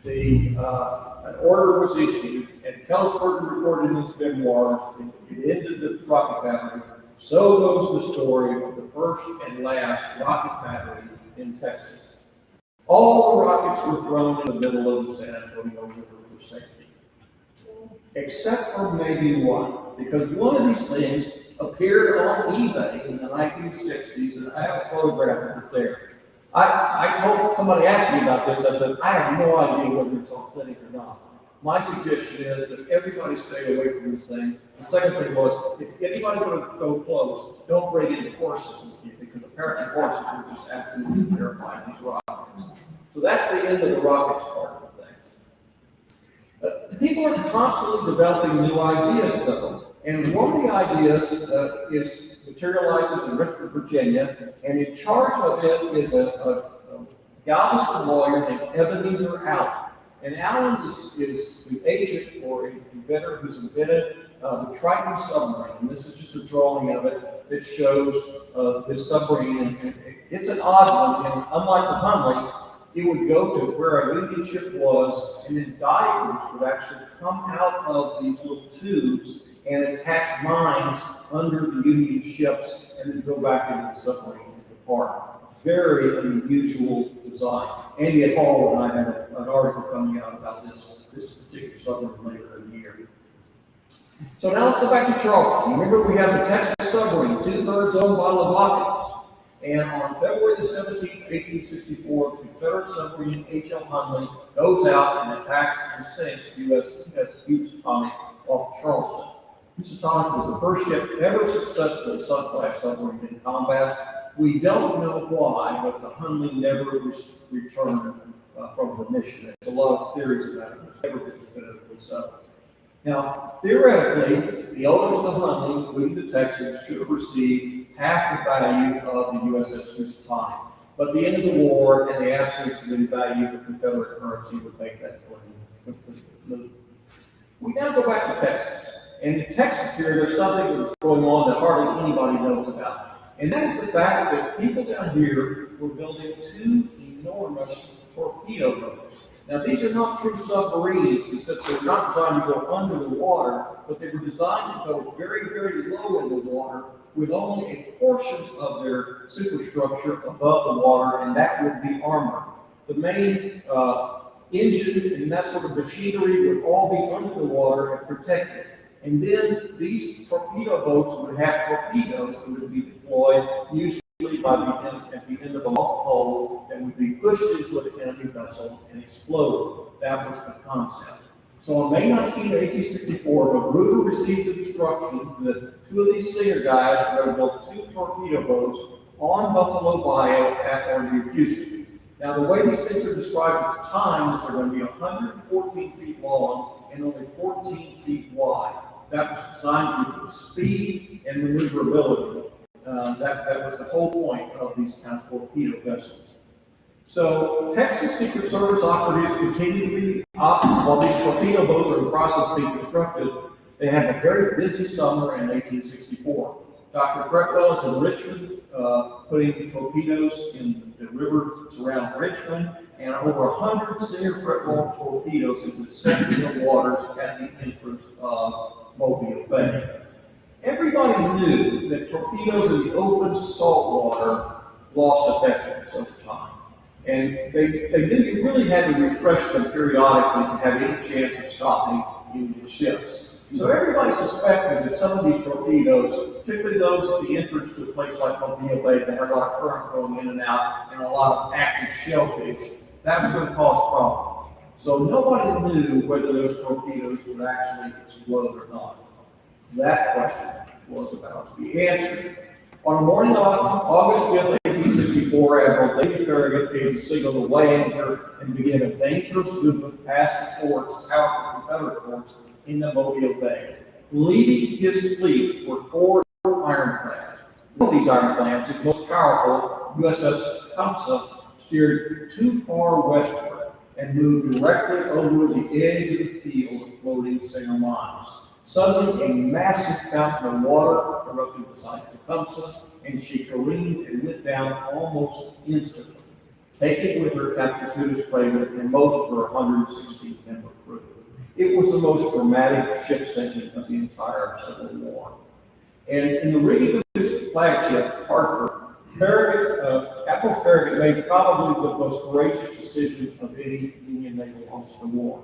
evening, an order was issued, and Kellersburg recorded in his memoirs, it ended the rocket battery. So goes the story of the first and last rocket battery in Texas. All the rockets were thrown in the middle of the San Antonio River for safety, except for maybe one, because one of these things appeared on eBay in the 1960s, and I have a photograph of it there. I told somebody asked me about this. I said, I have no idea whether it's authentic or not. My suggestion is that everybody stay away from this thing. The second thing was, if anybody's going to go close, don't bring in horses with you, because apparently horses are just absolutely terrifying these rockets. So that's the end of the rockets part of things. People are constantly developing new ideas, though. And one of the ideas materializes in Richmond, Virginia, and in charge of it is a Galveston lawyer named Ebenezer Allen. And Allen is the agent for an inventor who's invented the Triton submarine. And this is just a drawing of it that shows this submarine. And it's an odd one, and unlike the Hunley, it would go to where a Union ship was, and then divers would actually come out of these little tubes and attach mines under the Union ships and then go back into the submarine and depart. Very unusual design. Andy Hall and I have an article coming out about this particular submarine later in the year. So now let's go back to Charleston. Remember, we have the Texas submarine, 2/3 owned by Lovatos. And on February the 17th, 1864, the Confederate submarine H.L. Hunley goes out and attacks and sinks USS Housatonic off Charleston. Housatonic was the first ship ever successfully sunk-class submarine in combat. We don't know why, but the Hunley never returned from the mission. There's a lot of theories about it. It's never been definitively settled. Now, theoretically, the owners of the Hunley, including the Texans, should have received half the value of the USS Housatonic. But the end of the war and the absence of any value of the Confederate currency would make that claim. We now go back to Texas. And in Texas here, there's something that's going on that hardly anybody knows about. And that is the fact that people down here were building 2 enormous torpedo boats. Now, these are not true submarines, because they're not designed to go under the water, but they were designed to go very, very low in the water with only a portion of their superstructure above the water, and that would be armor. The main engine and that sort of machinery would all be under the water and protected. And then these torpedo boats would have torpedoes that would be deployed, usually at the end of a long pole, that would be pushed into an enemy vessel and explode. That was the concept. So on May 19, 1864, Magruder received instruction that 2 of these Singer guys were going to build 2 torpedo boats on Buffalo Bayou at or near Houston. Now, the way these things are described at the time is they're going to be 114 feet long and only 14 feet wide. That was designed to speed and maneuverability. That was the whole point of these kind of torpedo vessels. So Texas Secret Service operatives continue to be while these torpedo boats are in the process of being constructed. They had a very busy summer in 1864. Dr. Fretwell is in Richmond, putting torpedoes in the river surrounding Richmond, and over 100 Singer Fretwell torpedoes have been sent in the waters at the entrance of Mobile Bay. Everybody knew that torpedoes in the open salt water lost effectiveness over time. And they knew you really had to refresh them periodically to have any chance of stopping Union ships. So everybody suspected that some of these torpedoes, particularly those at the entrance to a place like Mobile Bay that had a lot of current going in and out and a lot of active shellfish, That was going to cause problems. So nobody knew whether those torpedoes would actually explode or not. That question was about to be answered. On the morning of August 5th, 1864, Admiral David Farragut gave the signal to weigh anchor and begin a dangerous movement past the forts, powerful Confederate forts in the Mobile Bay. Leading his fleet were 4 ironclads. One of these ironclads, the most powerful, USS Cotham, steered too far westward and moved directly over the edge of the field of floating single mines. Suddenly, a massive fountain of water erupted beside Tecumseh, and she careened and went down almost instantly. Taking with her Captain Tunis Craven and most of her 116-member crew. It was the most dramatic ship sinking of the entire Civil War. And in the rigging of this flagship, Hartford, Admiral Farragut made probably the most courageous decision of any Union naval officer in the war.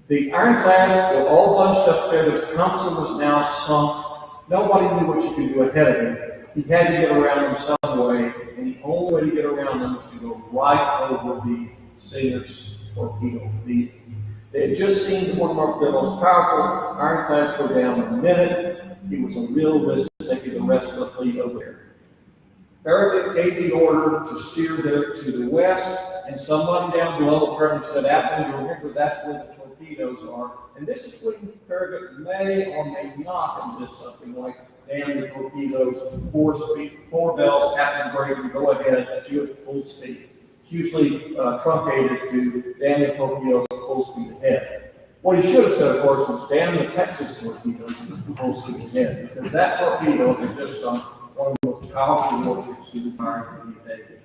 The ironclads were all bunched up there. The Tecumseh was now sunk. Nobody knew what you could do ahead of him. He had to get around them some way, and the only way to get around them was to go right over the Singer's torpedo field. They had just seen one of their most powerful ironclads go down in a minute. It was a real risk taking the rest of the fleet over there. Farragut gave the order to steer there to the west, and somebody down below apparently said, Admiral, remember that's where the torpedoes are. And this is when Farragut may or may not have said something like, damn the torpedoes, 4 bells, Captain Brady, go ahead, at you at full speed. It's usually truncated to damn the torpedoes at full speed ahead. What he should have said, of course, was damn the Texas torpedoes at full speed ahead, because that torpedo had just sunk one of the most powerful warships in the entire Union Navy.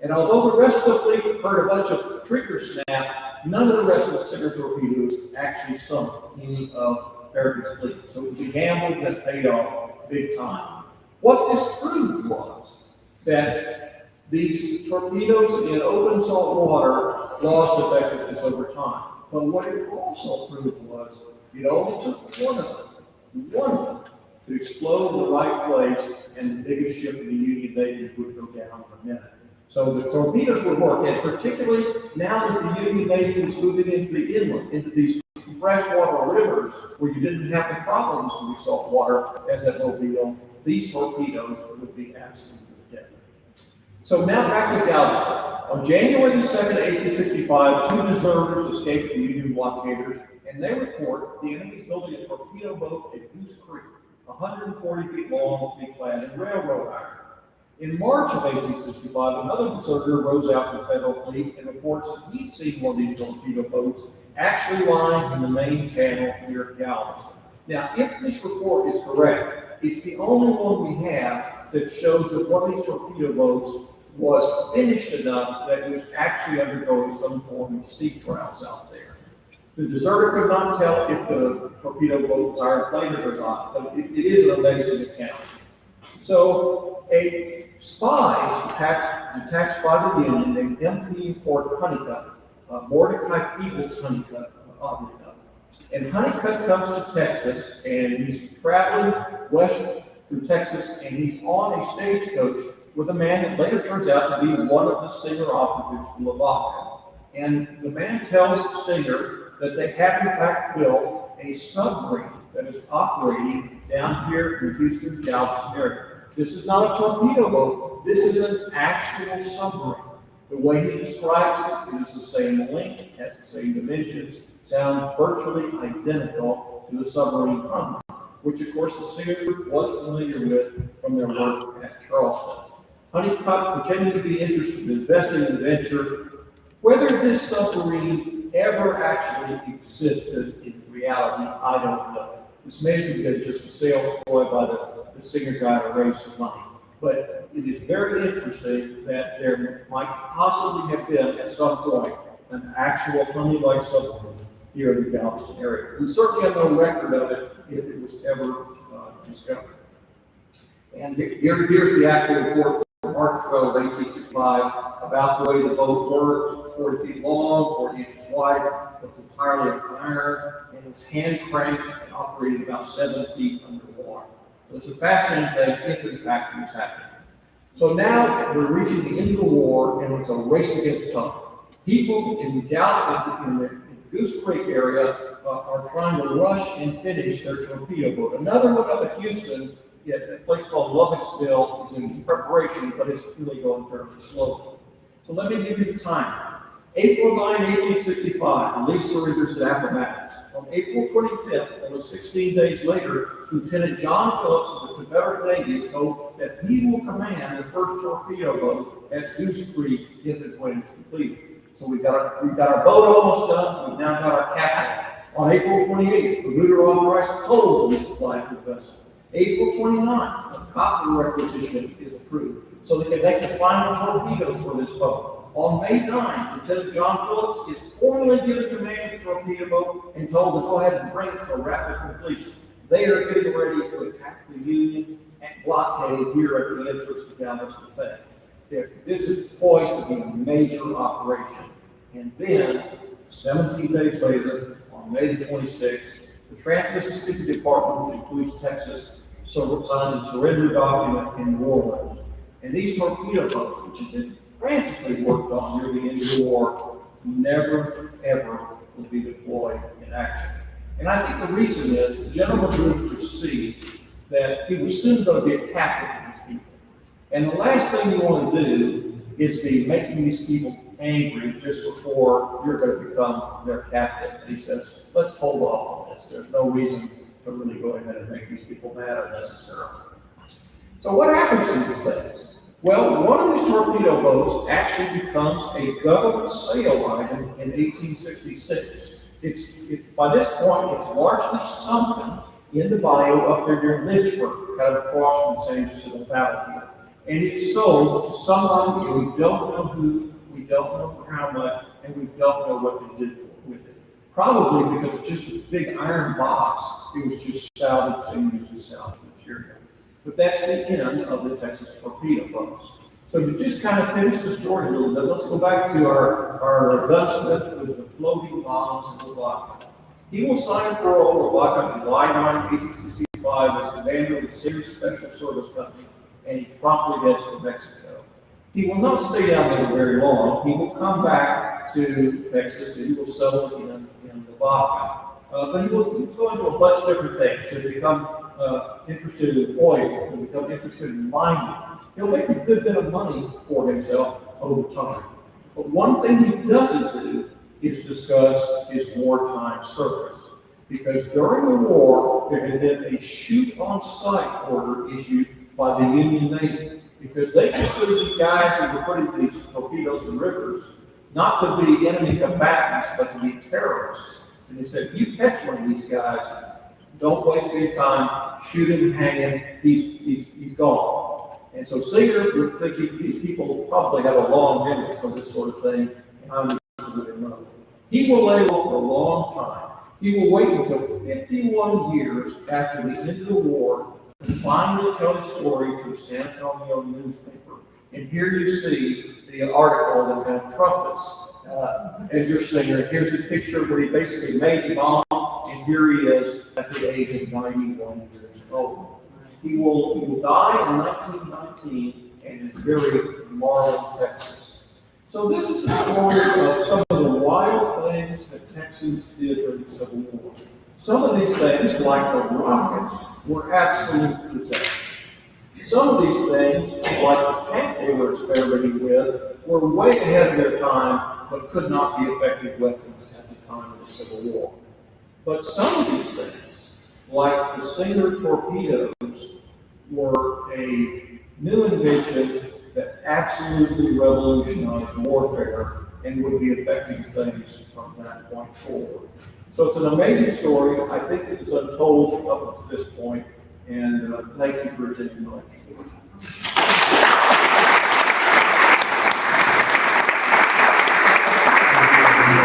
And although the rest of the fleet heard a bunch of triggers snap, none of the rest of the Singer torpedoes actually sunk any of Farragut's fleet. So it was a gamble that paid off big time. What this proved was that these torpedoes in open salt water lost effectiveness over time. But what it also proved was it only took one of them to explode in the right place, and the biggest ship in the Union Navy would go down in a minute. So the torpedoes would work, and particularly now that the Union Navy was moving into the inland, into these freshwater rivers where you didn't have the problems with salt water as at Mobile, these torpedoes would be absolutely deadly. So now back to Galveston. On January the 2nd, 1865, 2 deserters escaped the Union blockaders, and they report the enemy's building a torpedo boat at Goose Creek, 140 feet long, to be clad in railroad iron. In March of 1865, another deserter rose out to the Federal fleet and reports that he'd seen one of these torpedo boats actually lying in the main channel near Galveston. Now, if this report is correct, it's the only one we have that shows that one of these torpedo boats was finished enough that it was actually undergoing some form of sea trials out there. The deserter could not tell if the torpedo boat was iron-plated or not, but it is an amazing account. So, spies detached by the Union named M.P. Port Honeycutt, Mordecai Peebles Honeycutt, oddly enough. And Honeycutt comes to Texas, and he's traveling west through Texas, and he's on a stagecoach with a man that later turns out to be one of the Singer operatives from Lavaca. And the man tells Singer that they have in fact built a submarine that is operating down here in the Houston, Galveston area. This is not a torpedo boat. This is an actual submarine. The way he describes it is the same length, has the same dimensions, sounds virtually identical to the submarine Hummer, which of course the Singer was familiar with from their work at Charleston. Honeycutt pretended to be interested in investing in the venture. Whether this submarine ever actually existed in reality, I don't know. This may have been just a sales ploy by the Singer guy to raise some money. But it is very interesting that there might possibly have been, at some point, an actual honey-like submarine here in the Galveston area. We certainly have no record of it if it was ever discovered. And here's the actual report from March 12, 1865 about the way the boat worked. It was 40 feet long, 40 inches wide, was entirely of iron, and it was hand cranked and operated about 7 feet underwater. So it's a fascinating thing if in fact it was happening. So now we're reaching the end of the war, and it's a race against time. People in the Goose Creek area are trying to rush and finish their torpedo boat. Another one up at Houston, a place called Lovettsville, is in preparation, but it's really going fairly slowly. So let me give you the time. April 9, 1865, Lee surrenders at Appomattox. On April 25th, almost 16 days later, Lieutenant John Phillips of the Confederate Navy is told that he will command the first torpedo boat at Goose Creek if and when it's completed. So we've got our boat almost done. We've now got our captain. On April 28th, the Reuter authorized total supply for the vessel. April 29th, a copper requisition is approved, so they can make the final torpedoes for this boat. On May 9th, Lieutenant John Phillips is formally given command of the torpedo boat and told to go ahead and bring it to a rapid completion. They are getting ready to attack the Union blockade here at the entrance to Galveston Bay. This is poised to be a major operation. And then, 17 days later, on May the 26th, the Trans-Mississippi Department, which includes Texas, signed a surrender document in New Orleans. And these torpedo boats, which have been frantically worked on near the end of the war, never, ever will be deployed in action. And I think the reason is the general group could see that he was soon going to be a captain of these people. And the last thing you want to do is be making these people angry just before you're going to become their captain. And he says, let's hold off on this. There's no reason to really go ahead and make these people mad unnecessarily. So what happens to these things? Well, one of these torpedo boats actually becomes a government sale item in 1866. By this point, it's largely sunken in the bayou up there near Lynchburg, kind of across from the San Jacinto battlefield. And it's sold to somebody, and we don't know who, we don't know for how much, and we don't know what they did with it. Probably because it's just a big iron box, it was just salvaged and used as salvage material. But that's the end of the Texas torpedo boats. So to just kind of finish the story a little bit, let's go back to our gunsmith with the floating bombs and the blockade. He will sign parole to block on July 9, 1865 as commander of the Sears Special Service Company, and he promptly heads to Mexico. He will not stay down there very long. He will come back to Texas and he will settle in the Baja. But he will go into a bunch of different things. He'll become interested in oil. He'll become interested in mining. He'll make a good bit of money for himself over time. But one thing he doesn't do is discuss his wartime service. Because during the war, there had been a shoot-on-sight order issued by the Union Navy. Because they considered the guys who were putting these torpedoes in rivers not to be enemy combatants, but to be terrorists. And they said, you catch one of these guys, don't waste any time, shoot him, hang him, he's gone. And so Singer was thinking these people probably have a long memory for this sort of thing, and I'm really not. He will lay low for a long time. He will wait until 51 years after the end of the war to finally tell his story to the San Antonio newspaper. And here you see the article that had trumpets. Edgar Singer, here's his picture where he basically made the bomb, and here he is at the age of 91 years old. He will die in 1919 and is buried in Marlin, Texas. So this is the story of some of the wild things that Texans did during the Civil War. Some of these things, like the rockets, were absolute disasters. Some of these things, like the tank they were experimenting with, were way ahead of their time, but could not be effective weapons at the time of the Civil War. But some of these things, like the Singer torpedoes, were a new invention that absolutely revolutionized warfare and would be affecting things from that point forward. So it's an amazing story. I think it is untold up to this point, and thank you for attending my lecture.